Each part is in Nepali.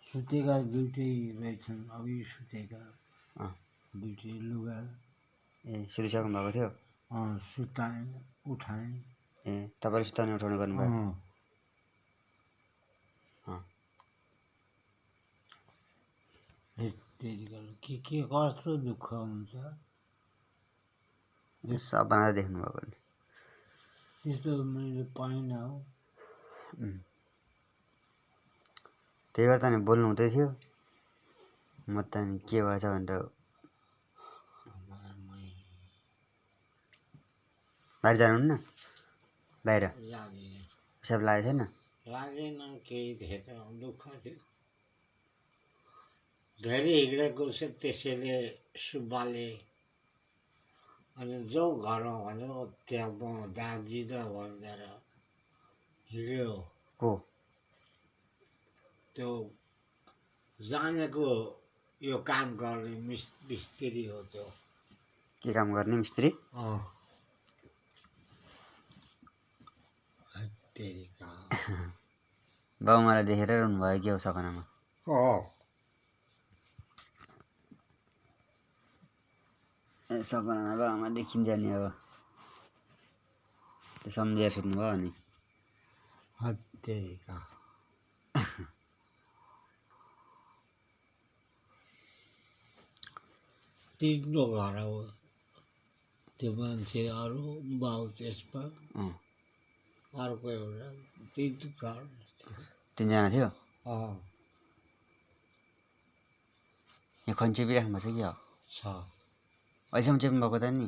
सुतेका दुइटै रहेछन् अघि सुतेका दुइटै लुगा सुतिसक्नु भएको थियो सुताएँ उठाएँ तपाईँले सुताउने उठाउने गर्नुभयो के कस्तो दुःख हुन्छ सपना देख्नुभएको नि त्यस्तो मैले पाइनँ हौ त्यही भएर त नि बोल्नु हुँदै थियो म त नि के भएछ भनेर बाहिर जानुहुन्न बाहिर पिसाब लागेको छैन लागेन केही थिएन दुःख थियो धेरै हिँडेको छ त्यसैले सुब्बाले अनि जाउँ घरमा भन्यो त्यहाँ म जाँदिनँ भनेर हिँड्यो को त्यो जानेको यो काम गर्ने मिस्त्री हो त्यो के काम गर्ने मिस्त्री बाउ मलाई देखेर रुनु भयो के हो सपनामा सपनामा बाउमा देखिन्छ नि अब त्यो सम्झेर सुत्नु भयो नि तिम्रो घर हो त्यो मान्छे अरू बाउ त्यसमा अर्को एउटा तिनजना थियो यहाँ खन चेपिराख्नु भएको छ कि अहिलेसम्म चेप्नु भएको त नि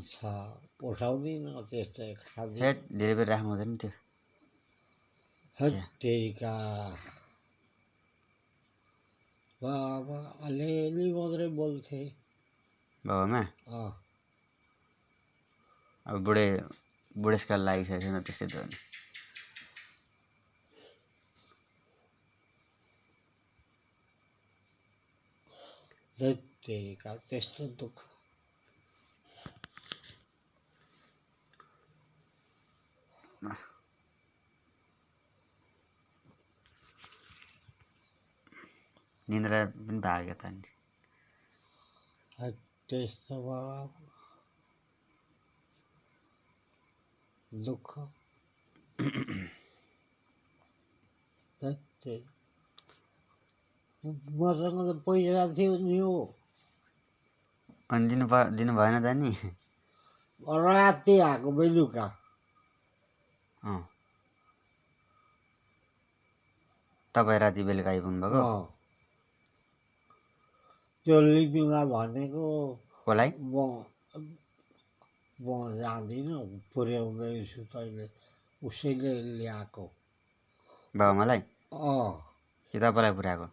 उठाउँदिन त्यस्तै खाँदै धेरै बेर राख्नु हुँदैन त्यो हत्तेरिका बाबा अलिअलि मात्रै बोल्थे बाबामा अब बुढेसकाल लागिसकेको छ नि त्यस्तै त हो नि हत्तेरिका त्यस्तो दुःख निन्द्रा पनि भाग्यो त नि त्यस्तो दुःख मसँग त पैसा थियो नि हो अनि दिनु भएन त नि राति आएको बेलुका तपाईँ राति बेलुका आइपुग्नु भएको त्यो लिपिङलाई भनेको कसलाई म जाँदिनँ पुर्याउँदैछु तैँले उसैले ल्याएको बाबामालाई कि तपाईँलाई पुऱ्याएको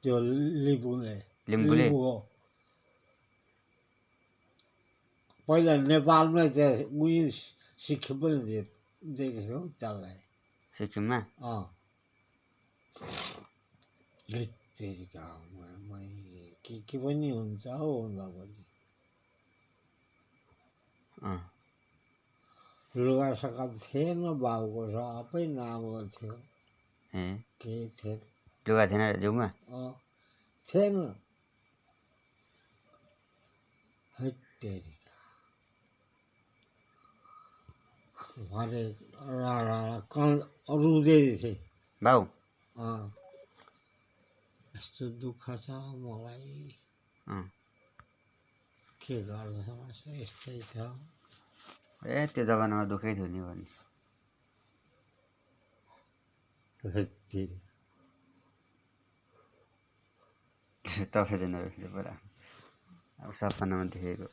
त्यो लिम्बूले पहिला नेपालमै त्यहाँ उयो सिक्किम पनि देखेको त्यसलाई सिक्किममा के पनि हुन्छ हौ हुँदा पनि लुगासका थिएन बाउको सबै नामको थियो केही थिएन लुगा थिएन जिउमा थिएन भने रुँदै थिए बाउ यस्तो दुःख छ मलाई के गर्नु यस्तै छ त्यो जमानामा दुःखै थियो नि भने तपाईँ जेनेरेसन चाहिँ पुरा अब सपनामा देखेको